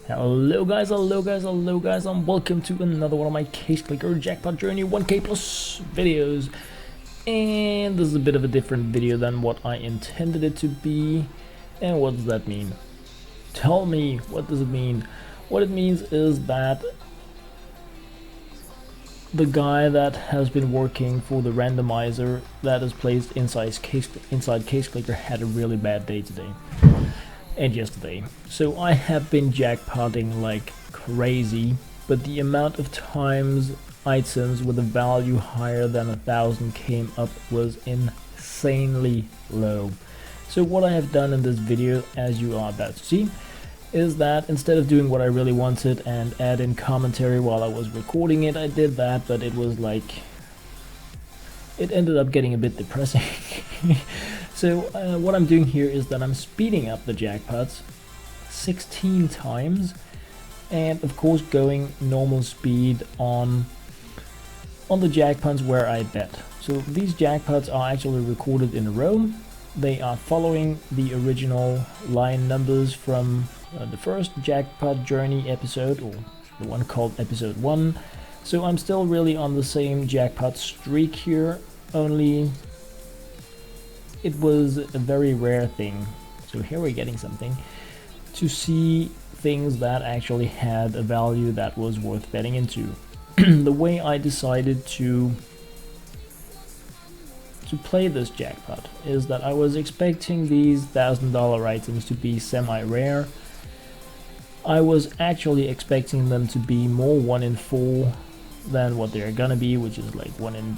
Hello guys, and welcome to another one of my Case Clicker Jackpot Journey 1K plus videos. And this is a bit of a different video than what I intended it to be. And what does that mean? Tell me, what does it mean? What it means is that the guy that has been working for the randomizer that is placed inside Case Clicker had a really bad day today. And yesterday. So I have been jackpotting like crazy, but the amount of times items with a value higher than 1,000 came up was insanely low. So what I have done in this video, as you are about to see, is that instead of doing what I really wanted and add in commentary while I was recording it, I did that, but it was like, it ended up getting a bit depressing. So what I'm doing here is that I'm speeding up the jackpots 16 times, and of course going normal speed on the jackpots where I bet. So these jackpots are actually recorded in a row. They are following the original line numbers from the first Jackpot Journey episode, or the one called episode 1. So I'm still really on the same jackpot streak here, only it was a very rare thing, so here we're getting something, to see things that actually had a value that was worth betting into. The way I decided to play this jackpot is that I was expecting these $1,000 items to be semi-rare. I was actually expecting them to be more 1 in 4 than what they're gonna be, which is like 1 in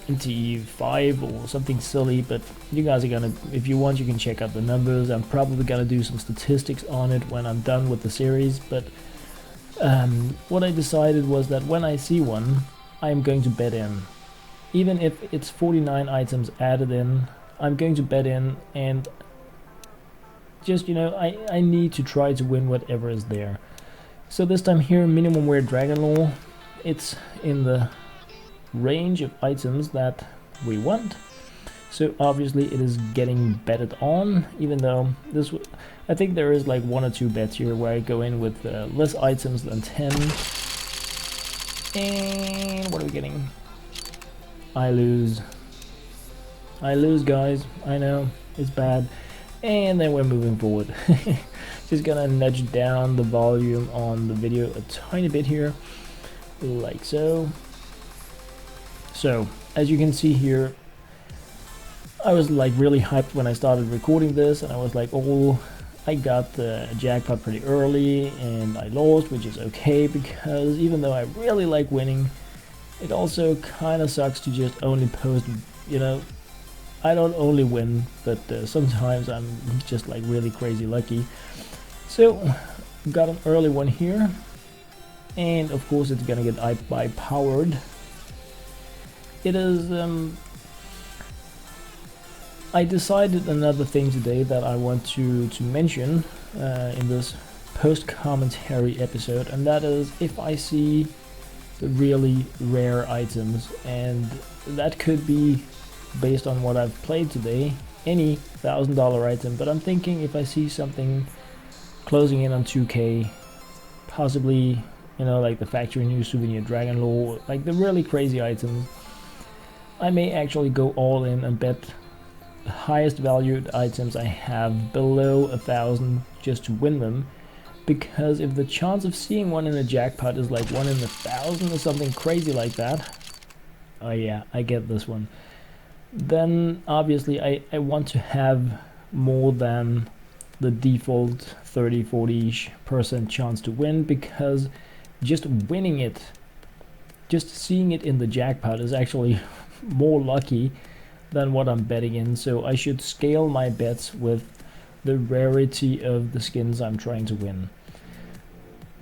25 or something silly, but you guys are gonna, if you want, you can check out the numbers. I'm probably gonna do some statistics on it when I'm done with the series, but what I decided was that when I see one, I'm going to bet in. Even if it's 49 items added in, I'm going to bet in, and just, you know, I need to try to win whatever is there. So this time here, minimum wear Dragon Lore, it's in the range of items that we want, so obviously it is getting betted on, even though this I think there is like 1 or 2 bets here where I go in with less items than 10, and what are we getting? I lose guys, I know, it's bad. And then we're moving forward. Just gonna nudge down the volume on the video a tiny bit here, like so. So, as you can see here, I was like really hyped when I started recording this, and I was like, oh, I got the jackpot pretty early and I lost, which is okay, because even though I really like winning, it also kind of sucks to just only post, you know, I don't only win, but sometimes I'm just like really crazy lucky. So, got an early one here, and of course it's gonna get by powered. It is, I decided another thing today that I want to mention in this post-commentary episode, and that is if I see the really rare items, and that could be, based on what I've played today, any $1,000 item, but I'm thinking if I see something closing in on 2K, possibly, you know, like the Factory New Souvenir Dragon Lore, like the really crazy items, I may actually go all in and bet the highest valued items I have below 1,000 just to win them, because if the chance of seeing one in a jackpot is like 1 in 1,000 or something crazy like that, oh yeah, I get this one, then obviously I want to have more than the default 30-40% chance to win, because just winning it, just seeing it in the jackpot is actually more lucky than what I'm betting in. So I should scale my bets with the rarity of the skins I'm trying to win.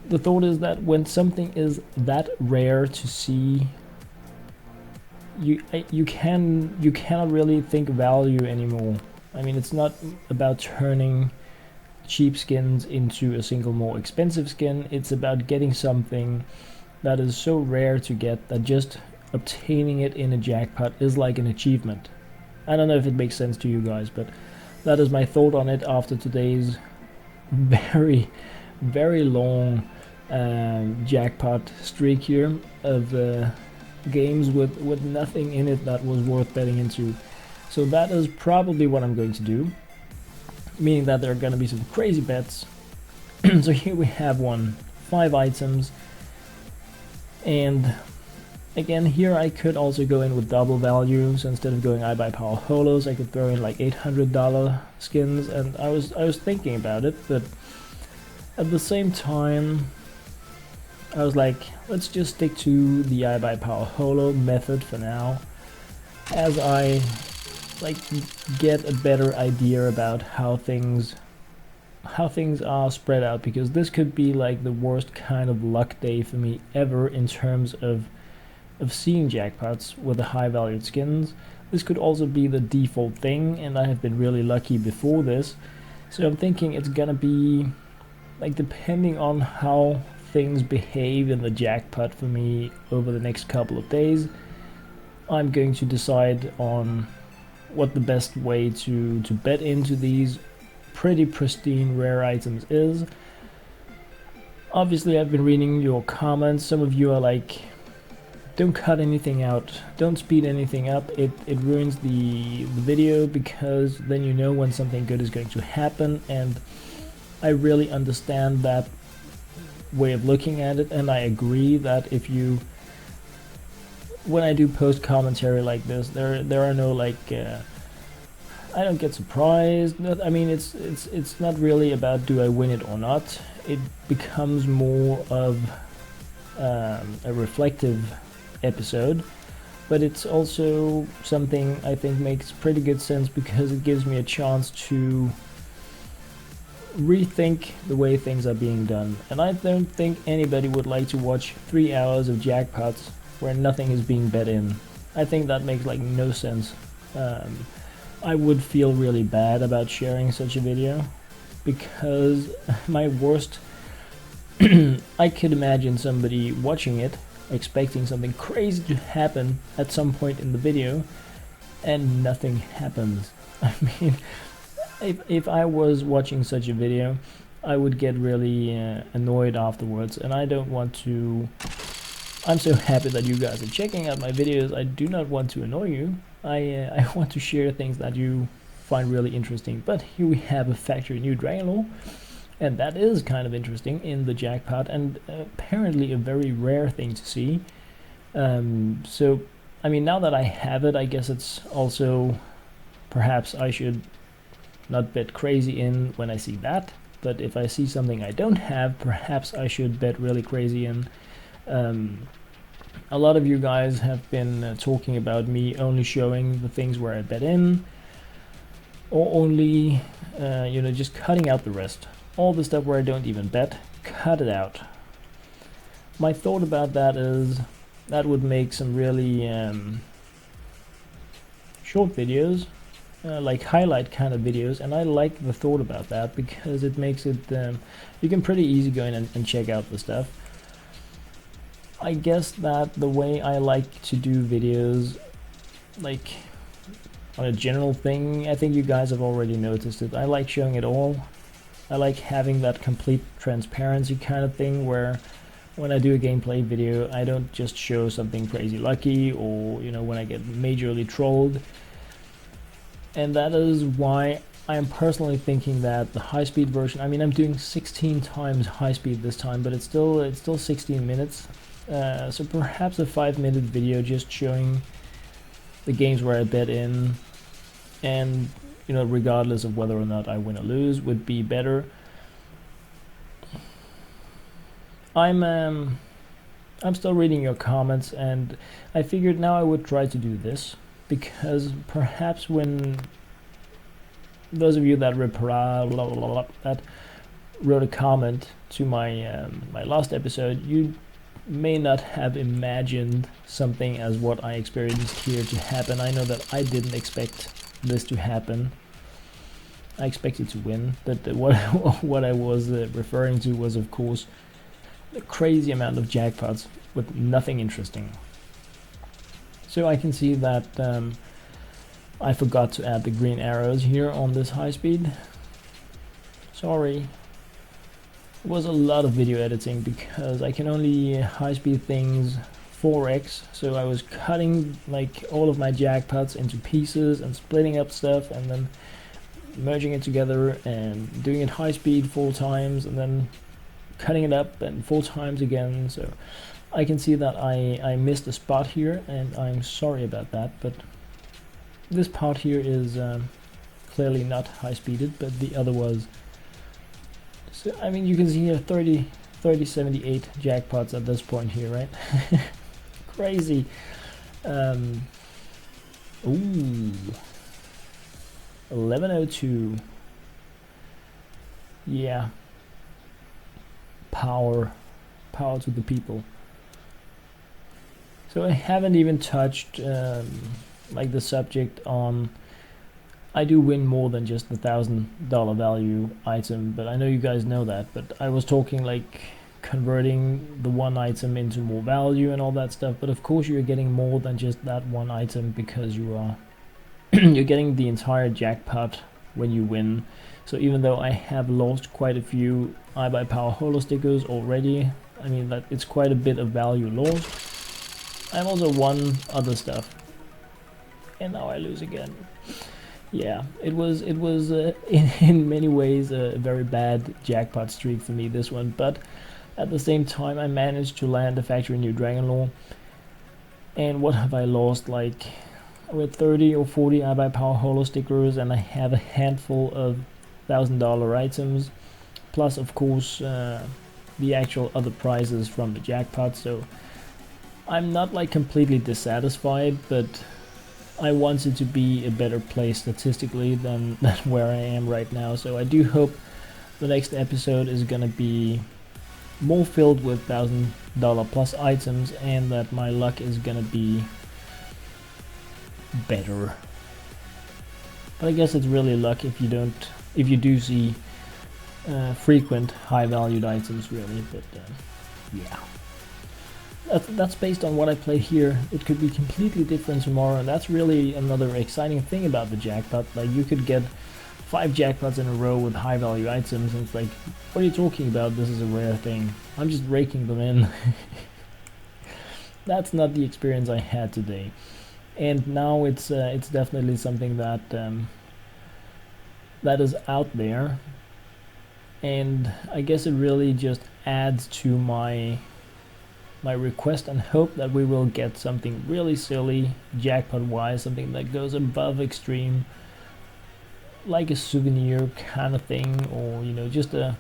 The thought is that when something is that rare to see, you cannot really think value anymore. I mean, it's not about turning cheap skins into a single more expensive skin. It's about getting something that is so rare to get that just obtaining it in a jackpot is like an achievement. I don't know if it makes sense to you guys, but that is my thought on it after today's very very long jackpot streak here of games with nothing in it that was worth betting into. So that is probably what I'm going to do, meaning that there are going to be some crazy bets. So here we have 5 items, and again here I could also go in with double value. So instead of going I buy power holos, I could throw in like $800 skins, and I was thinking about it, but at the same time I was like, let's just stick to the I buy power holo method for now, as I like get a better idea about how things are spread out, because this could be like the worst kind of luck day for me ever in terms of seeing jackpots with the high valued skins. This could also be the default thing, and I have been really lucky before this, so I'm thinking it's gonna be like, depending on how things behave in the jackpot for me over the next couple of days, I'm going to decide on what the best way to bet into these pretty pristine rare items is. Obviously I've been reading your comments. Some of you are like, don't cut anything out, don't speed anything up, it ruins the video, because then you know when something good is going to happen, and I really understand that way of looking at it, and I agree that if you, when I do post commentary like this, there are no like I don't get surprised. I mean, it's not really about do I win it or not. It becomes more of a reflective episode, but it's also something I think makes pretty good sense, because it gives me a chance to rethink the way things are being done. And I don't think anybody would like to watch 3 hours of jackpots where nothing is being bet in. I think that makes like no sense. I would feel really bad about sharing such a video, because my worst I could imagine somebody watching it expecting something crazy to happen at some point in the video, and nothing happens. I mean, if I was watching such a video, I would get really annoyed afterwards, and I don't want to. I'm so happy that you guys are checking out my videos. I do not want to annoy you. I want to share things that you find really interesting. But here we have a factory new Dragon Lore, and that is kind of interesting in the jackpot, and apparently a very rare thing to see. So, I mean, now that I have it, I guess it's also, perhaps I should not bet crazy in when I see that, but if I see something I don't have, perhaps I should bet really crazy in. A lot of you guys have been talking about me only showing the things where I bet in, or only, just cutting out the rest. All the stuff where I don't even bet, cut it out. My thought about that is, that would make some really short videos, like highlight kind of videos, and I like the thought about that, because it makes it, you can pretty easy go in and check out the stuff. I guess that the way I like to do videos, like on a general thing, I think you guys have already noticed it, I like showing it all. I like having that complete transparency kind of thing, where when I do a gameplay video, I don't just show something crazy lucky, or when I get majorly trolled. And that is why I am personally thinking that the high-speed version, I mean, I'm doing 16 times high-speed this time, but it's still 16 minutes. So perhaps a 5-minute video just showing the games where I bet in, and regardless of whether or not I win or lose, would be better. I'm still reading your comments, and I figured now I would try to do this, because perhaps when those of you that that wrote a comment to my my last episode, you may not have imagined something as what I experienced here to happen. I know that I didn't expect this to happen. I expected to win, but what I was referring to was, of course, the crazy amount of jackpots with nothing interesting. So I can see that I forgot to add the green arrows here on this high speed. Sorry. was a lot of video editing because I can only high speed things 4x, so I was cutting like all of my jackpots into pieces and splitting up stuff and then merging it together and doing it high speed 4 times and then cutting it up and 4 times again. So I can see that I missed a spot here, and I'm sorry about that, but this part here is clearly not high speeded, but the other was. So I mean, you can see here 78 jackpots at this point here, right? Crazy. Ooh, 1102. Yeah. Power to the people. So I haven't even touched like the subject on. I do win more than just the $1,000 value item, but I know you guys know that. But I was talking like converting the one item into more value and all that stuff. But of course you're getting more than just that one item, because you are you're getting the entire jackpot when you win. So even though I have lost quite a few iBuyPower holo stickers already, I mean that it's quite a bit of value lost. I've also won other stuff, and now I lose again. Yeah, it was in many ways a very bad jackpot streak for me, this one, but at the same time I managed to land a factory new Dragon Lore. And what have I lost? Like with 30 or 40 iBuyPower holo stickers, and I have a handful of $1,000 items, plus of course the actual other prizes from the jackpot. So I'm not like completely dissatisfied, but I want it to be a better place statistically than where I am right now. So I do hope the next episode is gonna be more filled with $1,000 plus items, and that my luck is gonna be better. But I guess it's really luck if you do see frequent high valued items, really. But yeah. That's based on what I played here. It could be completely different tomorrow, and that's really another exciting thing about the jackpot. Like, you could get 5 jackpots in a row with high value items, and it's like, what are you talking about? This is a rare thing. I'm just raking them in. That's not the experience I had today, and now it's definitely something that that is out there, and I guess it really just adds to my request and hope that we will get something really silly jackpot wise, something that goes above extreme, like a souvenir kind of thing, or you know, just a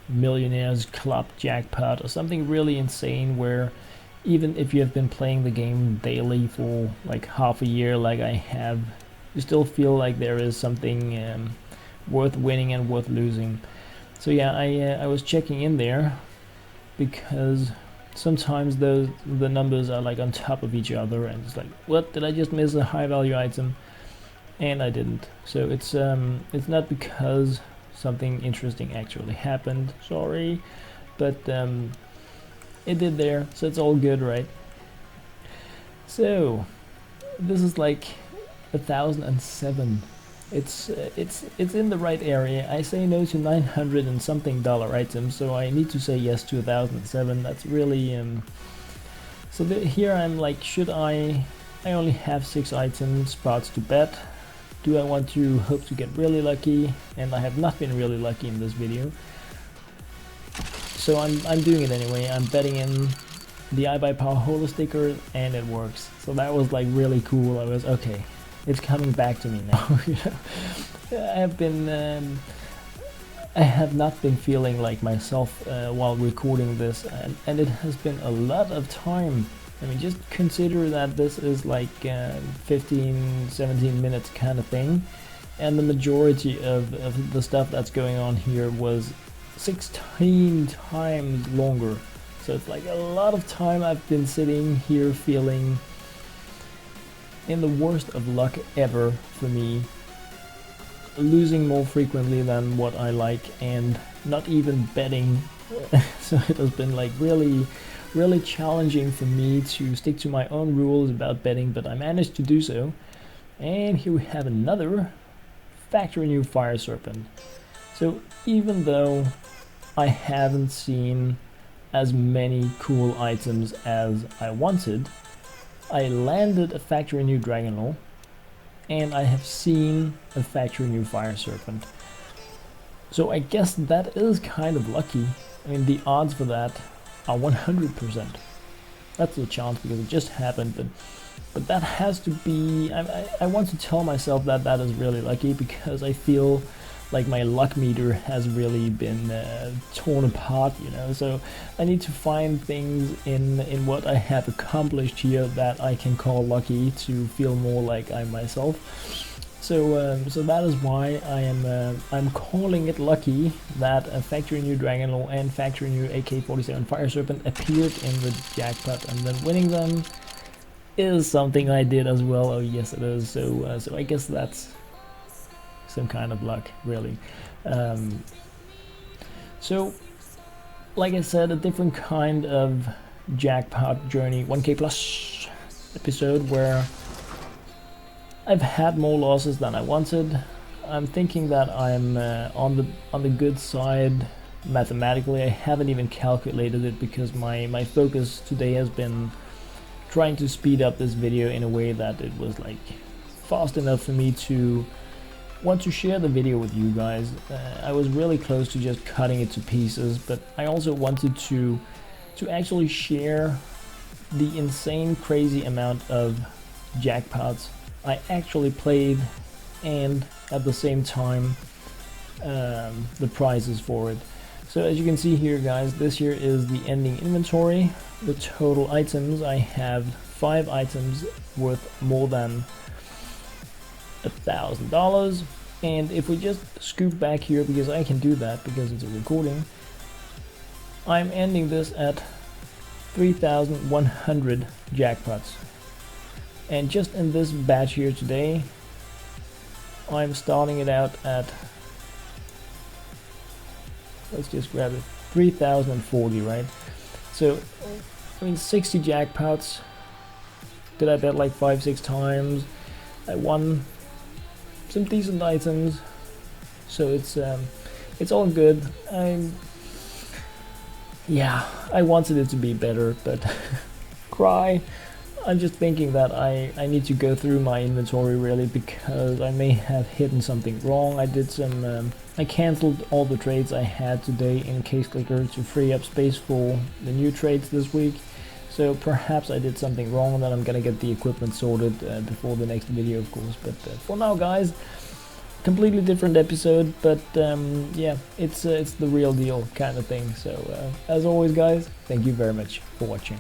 millionaires club jackpot or something really insane, where even if you have been playing the game daily for like half a year like I have, you still feel like there is something worth winning and worth losing. So yeah, I was checking in there because sometimes the numbers are like on top of each other, and it's like, what, did I just miss a high value item? And I didn't. So it's not because something interesting actually happened, sorry, but it did there, so it's all good, right? So this is like 1,007. It's in the right area. I say no to 900 and something dollar items, so I need to say yes to 1,007. That's really so here I'm like, should I only have 6 item spots to bet. Do I want to hope to get really lucky? And I have not been really lucky in this video, so I'm doing it anyway. I'm betting in the iBuyPower holo sticker, and it works. So that was like really cool. I was okay. It's coming back to me now. I have not been feeling like myself while recording this, and it has been a lot of time. I mean, just consider that this is like 15-17 minutes kind of thing, and the majority of the stuff that's going on here was 16 times longer. So it's like a lot of time I've been sitting here feeling in the worst of luck ever for me, losing more frequently than what I like, and not even betting. So it has been like really challenging for me to stick to my own rules about betting, but I managed to do so. And here we have another factory new Fire Serpent. So even though I haven't seen as many cool items as I wanted. I landed a factory new Dragon Lore, and I have seen a factory new Fire Serpent. So I guess that is kind of lucky. I mean, the odds for that are 100%. That's a chance because it just happened, but that has to be... I want to tell myself that that is really lucky, because I feel like my luck meter has really been torn apart, you know. So I need to find things in what I have accomplished here that I can call lucky to feel more like I'm myself. So so that is why I'm calling it lucky that a factory new Dragon Lore and factory new AK-47 Fire Serpent appeared in the jackpot, and then winning them is something I did as well. Oh yes, it is. So so I guess that's some kind of luck, really. So like I said, a different kind of jackpot journey 1k plus episode where I've had more losses than I wanted. I'm thinking that I'm on the good side mathematically. I haven't even calculated it because my focus today has been trying to speed up this video in a way that it was like fast enough for me to want to share the video with you guys. I was really close to just cutting it to pieces, but I also wanted to actually share the insane crazy amount of jackpots I actually played, and at the same time the prizes for it. So as you can see here, guys, this here is the ending inventory. The total items, I have 5 items worth more than $1,000, and if we just scoop back here, because I can do that because it's a recording, I'm ending this at 3,100 jackpots. And just in this batch here today, I'm starting it out at, let's just grab it, 3,040, right? So I mean, 60 jackpots. Did I bet like 5-6 times? I won some decent items, so it's all good. Yeah, I wanted it to be better, but cry. I'm just thinking that I need to go through my inventory really, because I may have hidden something wrong. I did some I cancelled all the trades I had today in Case Clicker to free up space for the new trades this week. So perhaps I did something wrong, and then I'm gonna get the equipment sorted before the next video, of course. But for now, guys, completely different episode, but yeah, it's the real deal kind of thing. So as always, guys, thank you very much for watching.